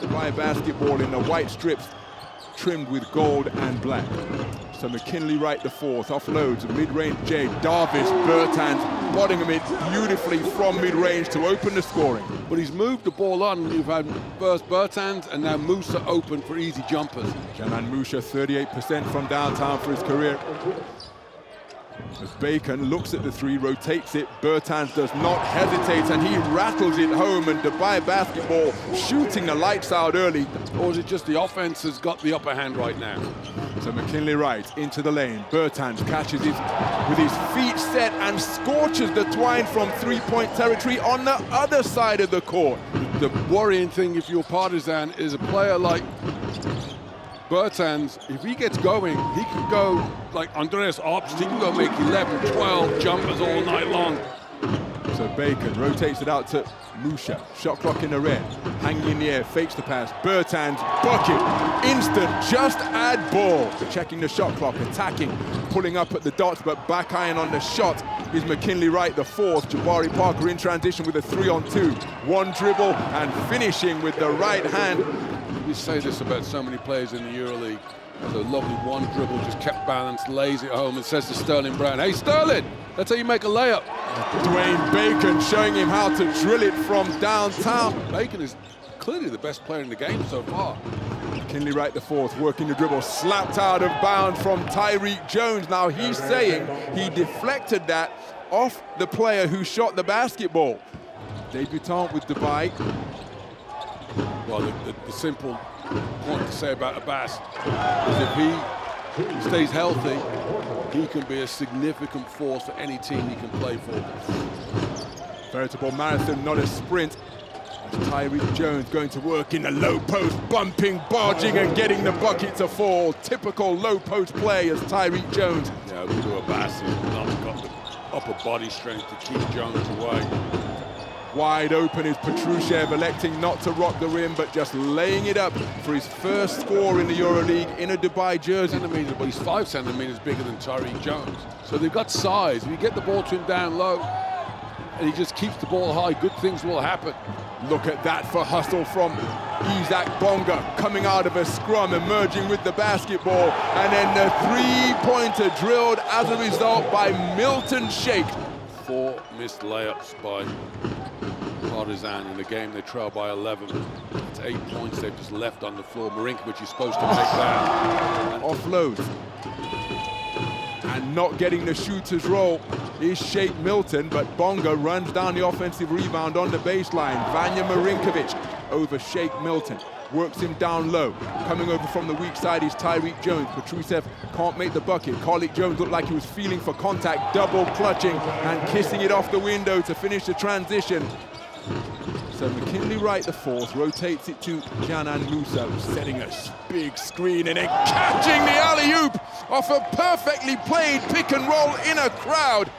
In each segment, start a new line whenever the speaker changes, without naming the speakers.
Dubai Basketball in the white strips trimmed with gold and black. So McKinley Wright the fourth, offloads, mid-range Jay, Davis, Bertans, botting him it beautifully from mid-range to open the scoring.
But he's moved the ball on. You've had first Bertans and now Musa open for easy jumpers.
Canan Musa, 38% from downtown for his career. As Bacon looks at the three, rotates it, Bertans does not hesitate and he rattles it home, and Dubai Basketball shooting the lights out early.
Or is it just the offense has got the upper hand right now?
So McKinley Wright into the lane, Bertans catches it with his feet set and scorches the twine from three-point territory on the other side of the court.
The worrying thing if you're Partizan is a player like Bertans, if he gets going, he can go like Andreas Obst, he can go make 11, 12 jumpers all night long.
So Bacon rotates it out to Musa, shot clock in the red, hanging in the air, fakes the pass, Bertans, bucket, instant, just add ball. Checking the shot clock, attacking, pulling up at the dots, but back iron on the shot is McKinley Wright the fourth. Jabari Parker in transition with a 3-on-2, one dribble and finishing with the right hand.
We say this about so many players in the EuroLeague. There's a lovely one dribble, just kept balanced, lays it home and says to Sterling Brown, hey Sterling, that's how you make a layup.
Dwayne Bacon showing him how to drill it from downtown.
Bacon is clearly the best player in the game so far.
McKinley Wright the fourth, working the dribble, slapped out of bounds from Tyreek Jones. Now he's saying he deflected that off the player who shot the basketball. Debutant with Dubai.
Well, the simple point to say about Abbas is if he stays healthy, he can be a significant force for any team he can play for.
Veritable marathon, not a sprint. As Tyreek Jones going to work in the low post, bumping, barging and getting the bucket to fall. Typical low post play as Tyreek Jones.
Yeah, Ludo Abbas has not got the upper body strength to keep Jones away.
Wide open is Petrushev, electing not to rock the rim, but just laying it up for his first score in the EuroLeague in a Dubai jersey.
But he's 5 centimeters bigger than Tyreek Jones. So they've got size. If you get the ball to him down low, and he just keeps the ball high, good things will happen.
Look at that for hustle from Isaac Bonga, coming out of a scrum, emerging with the basketball, and then the three-pointer drilled as a result by Milton Sheikh.
4 missed layups by Partizan in the game. They trail by 11. It's 8 points they've just left on the floor. Marinkovic is supposed to make that.
Offload. And not getting the shooter's roll is Sheikh Milton, but Bonga runs down the offensive rebound on the baseline. Vanya Marinkovic over Sheikh Milton. Works him down low. Coming over from the weak side is Tyreek Jones. Petrushev can't make the bucket. Carlik Jones looked like he was feeling for contact, double clutching and kissing it off the window to finish the transition. So McKinley Wright the fourth rotates it to Canan Musa, setting a big screen and then catching the alley-oop off a perfectly played pick and roll in a crowd.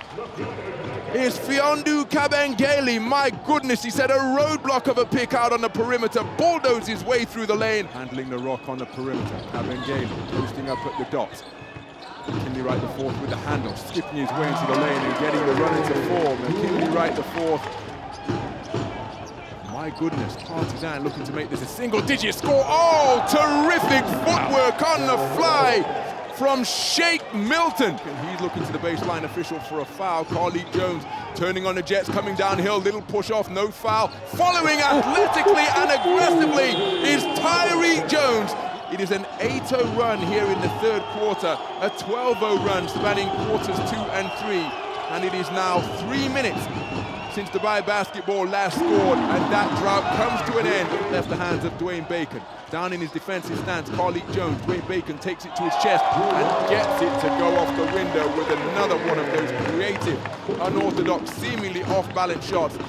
Is Fiondu Kabengele. My goodness, he set a roadblock of a pick out on the perimeter, bulldozed his way through the lane. Handling the rock on the perimeter. Kabengele posting up at the dots. McKinley Wright the fourth with the handle, skipping his way into the lane and getting the run into form. McKinley Wright the fourth. My goodness, Partizan looking to make this a single-digit score. Oh, terrific footwork on the fly from Sheikh Milton. And he's looking to the baseline official for a foul. Carlik Jones turning on the Jets, coming downhill, little push off, no foul. Following athletically and aggressively is Tyreek Jones. It is an 8-0 run here in the third quarter, a 12-0 run spanning quarters 2 and 3. And it is now 3 minutes since Dubai Basketball last scored, and that drought comes to an end. Left the hands of Dwayne Bacon. Down in his defensive stance, Carlik Jones. Dwayne Bacon takes it to his chest and gets it to go off the window with another one of those creative, unorthodox, seemingly off-balance shots. So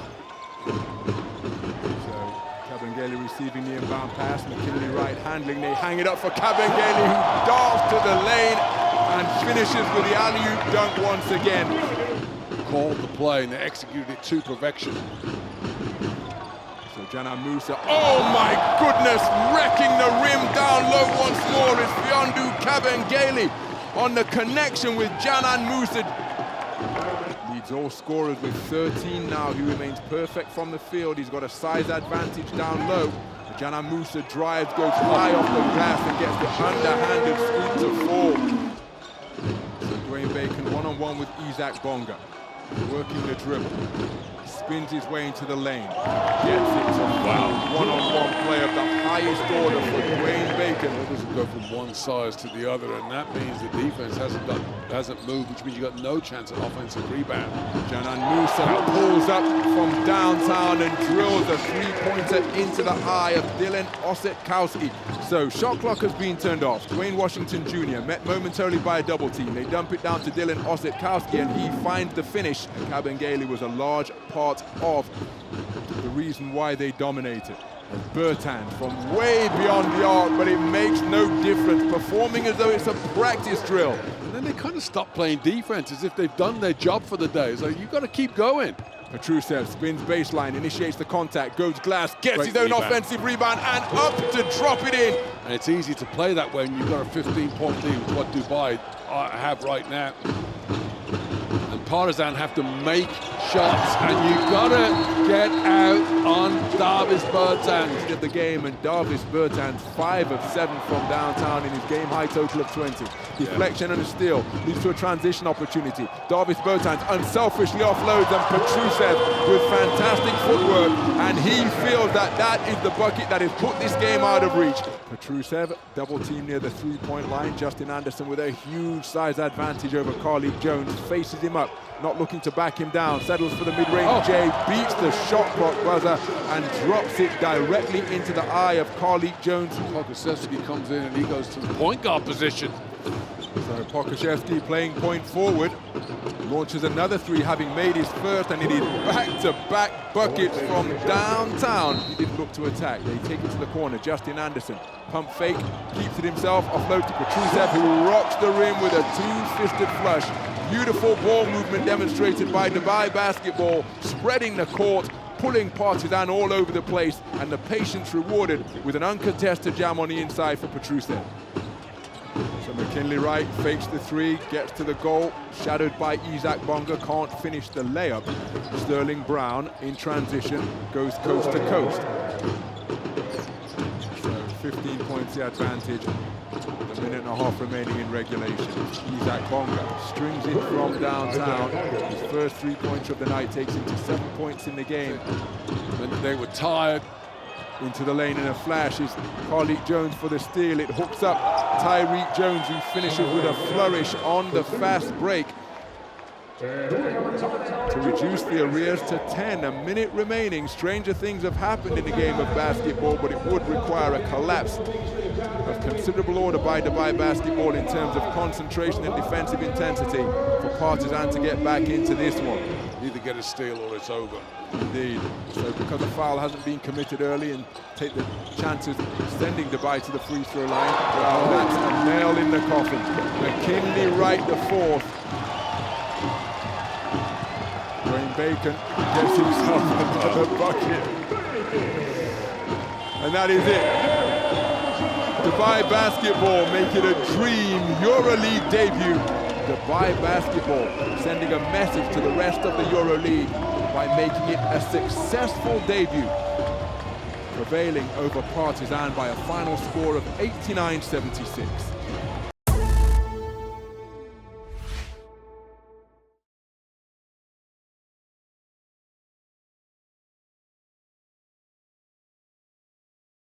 Kabengele receiving the inbound pass. McKinley Wright handling. They hang it up for Kabengele, who darts to the lane and finishes with the alley-oop dunk once again.
Called the play and they executed it to perfection.
So Canan Musa, oh my goodness, wrecking the rim down low once more is Fiondu Kabengele on the connection with Canan Musa. Leads He's all scorers with 13 now. He remains perfect from the field. He's got a size advantage down low. Jana Musa drives, goes high off the glass and gets the underhanded scoop to fall. So Dwayne Bacon one-on-one with Isaac Bonga. Working the dribble. Spins his way into the lane. Gets it to one-on-one play of the highest order for Dwayne Bacon.
It doesn't go from one size to the other, and that means the defense hasn't moved, which means you got no chance at offensive rebound.
Janan Musa pulls up from downtown and drills a three-pointer into the eye of Dylan Osetkowski. So shot clock has been turned off. Dwayne Washington Jr. met momentarily by a double team. They dump it down to Dylan Osetkowski and he finds the finish. Kabengele was a large part of the reason why they dominated. And Bertans from way beyond the arc, but it makes no difference, performing as though it's a practice drill.
And then they kind of stop playing defense as if they've done their job for the day. So you've got to keep going.
Petrusev spins baseline, initiates the contact, goes glass, gets
Great
his own
rebound.
offensive rebound, and up to drop it in.
And it's easy to play that way when you've got a 15-point lead with what Dubai have right now. And Partizan have to make shots, and you've got to get out on Davis Bertans.
Of the game, and Davis Bertans 5 of 7 from downtown in his game high total of 20. Deflection and a steal leads to a transition opportunity. Davis Bertans unselfishly offloads, and Petrusev with fantastic footwork, and he feels that that is the bucket that has put this game out of reach. Petrusev double team near the three-point line. Justin Anderson with a huge size advantage over Carlik Jones, faces him up, not looking to back him down, settles for the mid-range J, beats the shot clock buzzer and drops it directly into the eye of Carlik Jones.
Pokusevski comes in and he goes to the point guard position.
So Pokusevski playing point forward, launches another three, having made his first, and it is back-to-back buckets from downtown. He didn't look to attack. They take it to the corner. Justin Anderson, pump fake, keeps it himself, offload to Petrusev, who rocks the rim with a two-fisted flush. Beautiful ball movement demonstrated by Dubai Basketball, spreading the court, pulling Partizan all over the place, and the patience rewarded with an uncontested jam on the inside for Petrusev. So McKinley Wright fakes the three, gets to the goal, shadowed by Isaac Bonga, can't finish the layup. Sterling Brown in transition goes coast to coast. So 15 points the advantage, a minute and a half remaining in regulation. Isaac Bonga strings it from downtown. His first three-pointer of the night takes him to 7 points in the game.
When they were tired.
Into the lane in a flash is Carlik Jones for the steal. It hooks up Tyreek Jones, who finishes with a flourish on the fast break to reduce the arrears to 10. A minute remaining. Stranger things have happened in the game of basketball, but it would require a collapse of considerable order by Dubai Basketball in terms of concentration and defensive intensity for Partizan to get back into this one.
Either get a steal or it's over.
Indeed. So because a foul hasn't been committed early and take the chances sending Dubai to the free throw line, well, that's a nail in the coffin. McKinley Wright the fourth. Dwayne Bacon gets himself another bucket. And that is it. Dubai Basketball make it a dream EuroLeague debut. Dubai Basketball sending a message to the rest of the EuroLeague by making it a successful debut, prevailing over Partizan by a final score of 89-76.